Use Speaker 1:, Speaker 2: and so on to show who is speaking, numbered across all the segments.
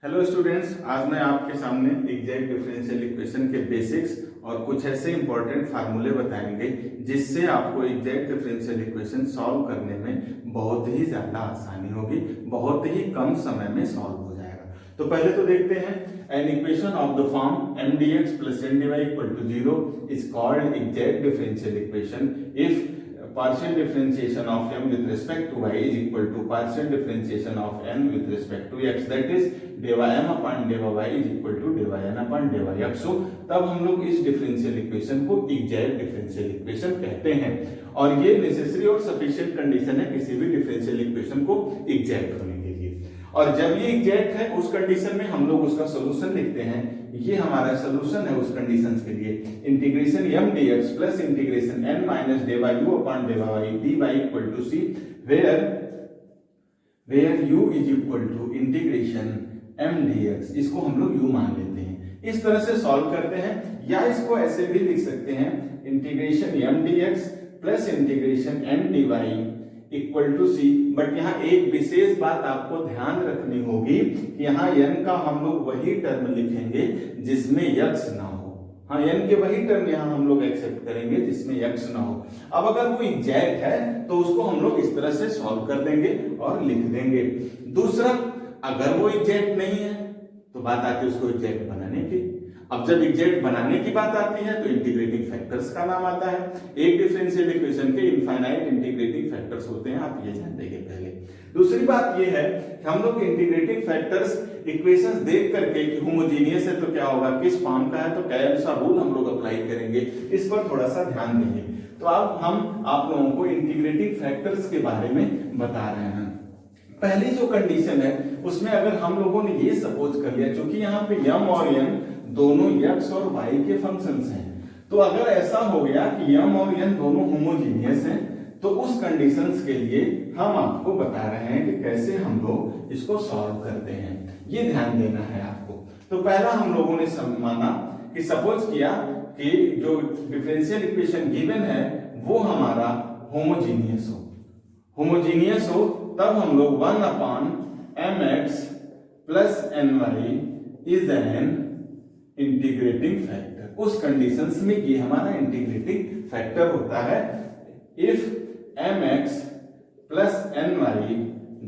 Speaker 1: Hello students, आज मैं आपके सामने एग्जैक्ट डिफरेंशियल इक्वेशन के बेसिक्स और कुछ ऐसे इंपॉर्टेंट फार्मूले बताएंगे जिससे आपको एग्जैक्ट डिफरेंशियल इक्वेशन सॉल्व करने में बहुत ही ज़्यादा आसानी होगी, बहुत ही कम समय में सॉल्व हो जाएगा। तो पहले तो देखते हैं, an equation of the form M D X plus N D Y equal to zero is called exact differential equation if partial differentiation of m with respect to y is equal to partial differentiation of n with respect to x, that is डेवा m upon डेवा y is equal to डेवा n upon डेवा x। so तब हम लोग इस differential equation को exact differential equation कहते हैं और ये necessary और सफिशिएंट कंडीशन है किसी भी डिफरेंशियल इक्वेशन को एग्जैक्ट होने के लिए। और जब ये एग्जैक्ट है उस कंडीशन में हम लोग उसका सोल्यूशन लिखते हैं। ये हमारा सोल्यूशन है उस कंडीशंस के लिए, integration m dx plus integration n minus डेवा u अपॉन डेवा y dy equal to c where u is equal to integration m dx। इसको हम लोग u मान लेते हैं, इस तरह से सॉल्व करते हैं। या इसको ऐसे भी लिख सकते हैं, integration m dx plus integration n dy equal to C. But यहाँ एक विशेष बात आपको ध्यान रखनी होगी कि यहाँ n का हम लोग वही टर्म लिखेंगे जिसमें x ना हो। हाँ, n के वही टर्म यहाँ हम लोग एक्सेप्ट करेंगे जिसमें x ना हो। अब अगर वो एग्जैक्ट है तो उसको हम लोग इस तरह से सॉल्व कर देंगे और लिख देंगे। दूसरा, अगर वो एग्जैक्ट नहीं है तो बात आती है उसको एग्जैक्ट बनाने की। अब जब एग्जैक्ट बनाने की बात आती है तो इंटीग्रेटिंग फैक्टर्स का नाम आता है। एक डिफरेंशियल इक्वेशन के इनफाइनाइट इंटीग्रेटिंग फैक्टर्स होते हैं, आप ये जान लेंगे पहले। दूसरी बात ये है कि हम लोग इंटीग्रेटिंग फैक्टर्स इक्वेशंस देख करके कि होमोजेनियस है तो क्या होगा, किस फॉर्म का है तो क्या सा रूल हम लोग अप्लाई करेंगे, इस पर थोड़ा सा ध्यान देंगे। तो अब हम आप लोगों को इंटीग्रेटिंग फैक्टर्स के बारे में बता रहे हैं। पहली जो कंडीशन है उसमें अगर हम लोगों ने ये सपोज कर लिया, क्योंकि यहाँ पे m और n दोनों x और y के फंक्शंस हैं, तो अगर ऐसा हो गया कि m और n दोनों होमोजेनियस हैं तो उस कंडीशंस के लिए हम आपको बता रहे हैं कि कैसे हम लोग इसको सॉल्व करते हैं, ये ध्यान देना है आपको। तो पहला हम लोगों ने माना कि सपोज किया कि जो डिफरेंशियल इक्वेशन गिवन है वो हमारा होमोजेनियस हो, तब हम लोग 1 upon mx plus ny is an integrating factor. उस कंडीशंस में ये हमारा इंटीग्रेटिंग फैक्टर होता है if mx plus ny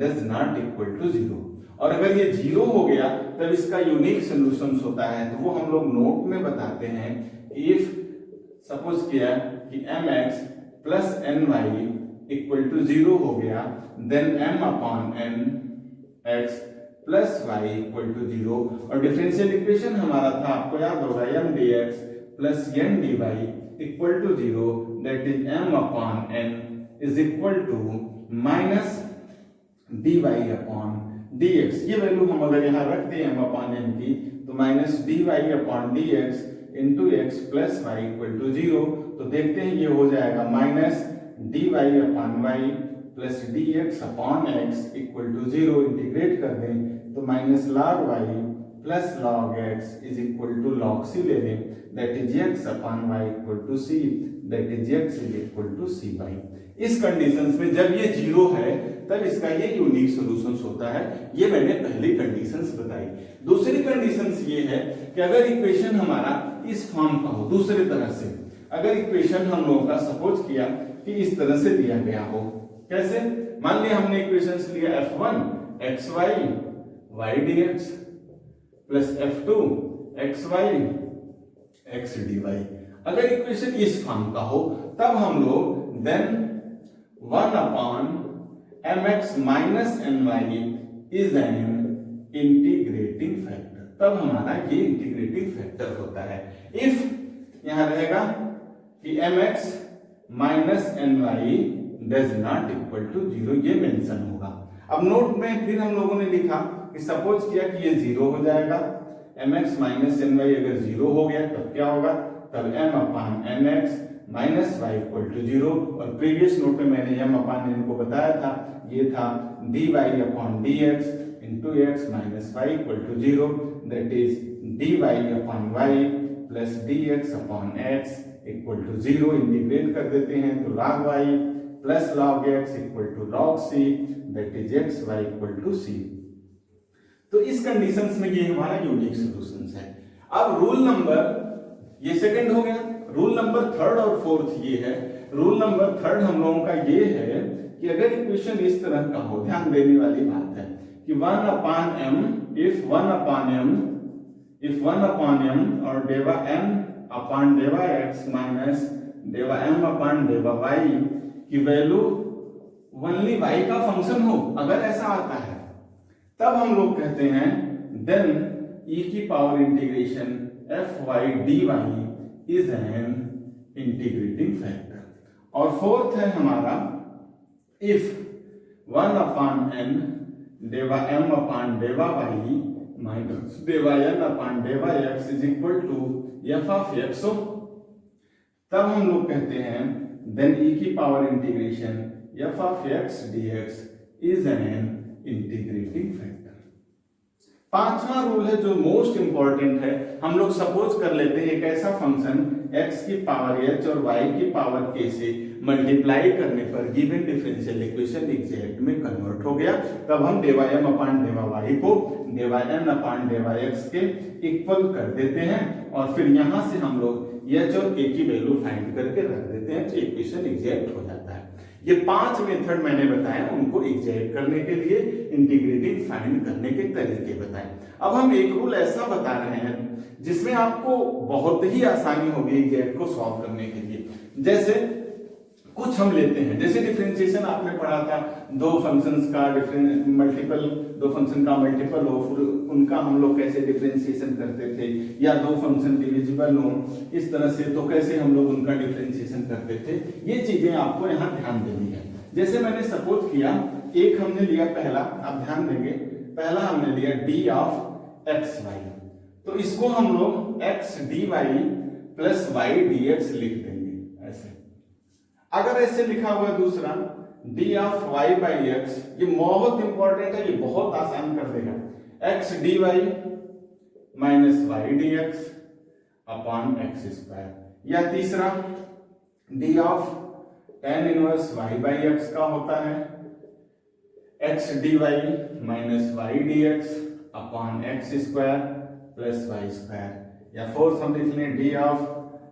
Speaker 1: does not equal to 0। और अगर ये 0 हो गया तब इसका यूनिक सॉल्यूशंस होता है, तो वो हम लोग नोट में बताते हैं। इफ सपोज किया कि mx plus ny equal to 0 हो गया, then m upon n x plus y equal to 0। और डिफरेंशियल इक्वेशन हमारा था, आपको याद होगा, m dx plus n dy equal to 0, that is m upon n is equal to minus dy upon dx। ये value हम अगर यहाँ रख दें m अपॉन n की, तो minus dy upon dx into x plus y equal to 0। तो देखते हैं ये हो जाएगा minus dy upon y plus dx upon x equal to 0। Integrate कर दें तो minus log y plus log x is equal to log c ले लें, that is x upon y equal to c, that is x is equal to cy। इस conditions में जब ये 0 है तब इसका ये यूनिक सॉल्यूशंस होता है। ये मैंने पहली कंडीशंस बताई। दूसरी कंडीशंस ये है कि अगर इक्वेशन हमारा इस फॉर्म का हो, दूसरी तरह से अगर इक्वेशन हम लोगों का सपोज किया कि इस तरह से दिया गया हो, कैसे? मान लिया हमने इक्वेशंस लिया f1 xy y dx plus f2 xy x dy। अगर इक्वेशन इस फॉर्म का हो तब हम लोग then 1 upon mx minus ny is an integrating factor. तब हमारा ये इंटीग्रेटिंग फैक्टर होता है इफ यहां रहेगा कि mx minus ny does not equal to 0, ये मेंशन होगा। अब नोट में फिर हम लोगों ने लिखा कि सपोज किया कि ये 0 हो जाएगा, mx माइनस ny अगर 0 हो गया तब क्या होगा, तब m upon nx minus y equal to 0। और प्रीवियस नोट में मैंने m अपॉन n को बताया था, ये था dy upon dx into x minus y equal to 0, that is dy upon y plus dx upon x equal to 0। Integrate कर देते हैं तो log y plus log x equal to log c, that is x y equal to c। तो इस conditions में ये हमारा unique solutions है। अब रूल नंबर, ये सेकंड हो गया। रूल नंबर थर्ड और फोर्थ ये है। रूल नंबर थर्ड हम लोगों का ये है कि अगर इक्वेशन इस तरह का हो, ध्यान देने वाली बात है कि 1/m, if 1/m और डेवा n अपॉन डेवा x माइनस डेवा m अपॉन डेवा y की वैल्यू ओनली y का फंक्शन हो, अगर ऐसा आता है तब हम लोग कहते हैं देन e की power integration fy dy is an integrating factor. और फोर्थ है हमारा इफ 1/n डेवा m अपॉन डेवा y माइनस डेवा n अपॉन डेवा x is equal to f of x हो, तब हम लोग कहते हैं देन e की power integration f of x dx is an integrating factor. पांचवा रूल है जो मोस्ट इंपॉर्टेंट है। हम लोग सपोज कर लेते हैं एक ऐसा फंक्शन x की पावर h और y की पावर k से मल्टीप्लाई करने पर गिवन डिफरेंशियल इक्वेशन एग्जैक्ट में कन्वर्ट हो गया, तब हम डेवा m अपॉन डेवा y को डेवा n अपॉन डेवा x के इक्वल कर देते हैं और फिर यहां से हम लोग h और k की वैल्यू फाइंड करके रख देते हैं तो इक्वेशन एग्जैक्ट हो जाता है। ये 5 मेथड मैंने बताए, उनको एग्जैक्ट करने के लिए, इंटीग्रेटिंग फाइंड करने के तरीके बताए। अब हम एक रूल ऐसा बता रहे हैं जिसमें आपको बहुत ही आसानी होगी एग्जैक्ट को सॉल्व करने के लिए। जैसे कुछ हम लेते हैं, जैसे डिफरेंशिएशन आपने पढ़ा था, दो फंक्शंस का दो फंक्शन का मल्टीपल हो, फिर उनका हम लोग कैसे डिफरेंशिएशन करते थे, या दो फंक्शन डिविजिबल हो इस तरह से, तो कैसे हम लोग उनका डिफरेंशिएशन करते थे। ये चीजें आपको यहाँ ध्यान देनी है। जैसे मैंने सपोज किया, एक हमने लिया पहला, आप ध्यान देंगे, पहला हमने लिया डी ऑफ एक्स वाई, तो इसको हम लोग X D Y plus Y D X लिख देंगे ऐसे। अगर ऐसे लिखा हुआ दूसरा D of Y by X, ये बहुत इंपॉर्टेंट है, ये बहुत आसान कर देगा, X D Y minus Y D X upon X square. या तीसरा D of tan inverse Y by X का होता है X D Y minus Y D X upon X square plus Y square. या फोर्थ हम लिख लें D of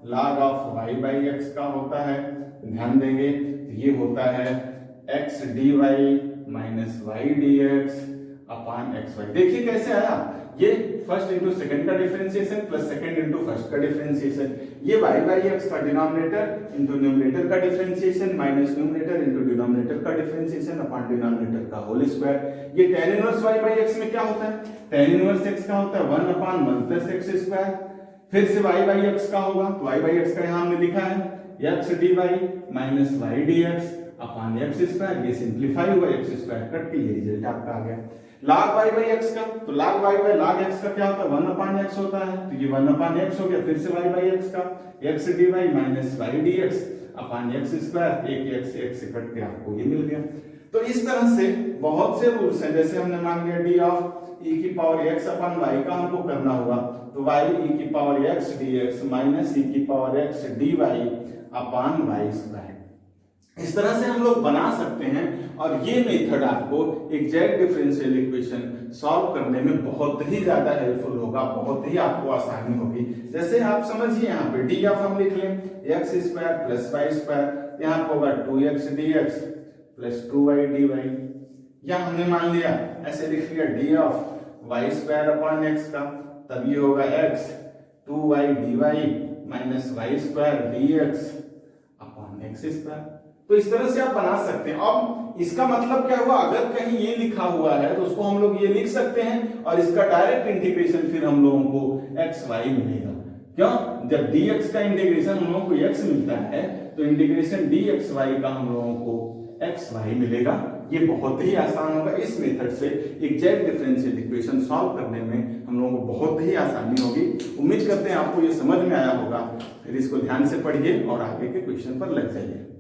Speaker 1: log of Y by X का होता है, ध्यान देंगे तो ये होता है X D Y minus Y D X upon X Y. देखिए कैसे आया, ये फर्स्ट इंटू सेकंड का differentiation plus second into first का डिफरेंशिएशन, ये वाई बाई एक्स का डिनोमिनेटर इंटू न्यूमरेटर का differentiation minus numerator into denominator का डिफरेंशिएशन अपॉन डिनोमिनेटर का होल स्क्वायर। ये tan inverse Y by x में क्या होता है, tan इनवर्स एक्स का होता है 1 अपॉन 1 प्लस एक्स स्क्वायर। फिर से वाई बाई एक्स का होगा, तो वाई बाई एक्स का यहाँ हमने लिखा है X D Y minus Y D X upon X square. ये सिंप्लीफाई हुआ, एक्स स्क्वायर कट के ये रिजल्ट आपका आ गया। log y बाई x का, तो log y by log x का क्या होता है 1 अपॉन x होता है, तो ये 1 अपॉन x हो गया। फिर से y बाई x का x dy minus y dx upon x square, एक x से कट के आपको ये मिल गया। तो इस तरह से बहुत से रूल्स हैं। जैसे हमने मान लिया d ऑफ e की पावर x अपॉन y का हमको करना होगा, तो y e की power x dx minus e की power x dy upon y square. इस तरह से हम लोग बना सकते हैं और ये मेथड आपको एग्जैक्ट डिफरेंशियल इक्वेशन सॉल्व करने में बहुत ही ज्यादा हेल्पफुल होगा, बहुत ही आपको आसानी होगी। जैसे आप समझिए यहाँ पे डी ऑफ हम लिख लें X square plus Y square, यहाँ पर होगा 2x dx plus 2y dy। या हमने मान लिया ऐसे लिख लिया D of Y square upon X का, तब ये होगा x 2y dy minus Y square dx upon X square. तो इस तरह से आप बना सकते हैं। अब इसका मतलब क्या हुआ, अगर कहीं ये लिखा हुआ है तो उसको हम लोग ये लिख सकते हैं और इसका डायरेक्ट इंटीग्रेशन फिर हम लोगों को एक्स वाई मिलेगा। क्यों, जब dx का इंटीग्रेशन हम लोगों को x मिलता है तो इंटीग्रेशन dxy का हम लोगों को xy मिलेगा। ये बहुत ही आसान होगा। इस मेथड से एग्जैक्ट डिफरेंशियल इक्वेशन सॉल्व करने में हम लोगों को बहुत ही आसानी होगी। उम्मीद करते हैं आपको ये समझ में आया होगा। फिर इसको ध्यान से पढ़िए और आगे के क्वेश्चन पर लग जाइए।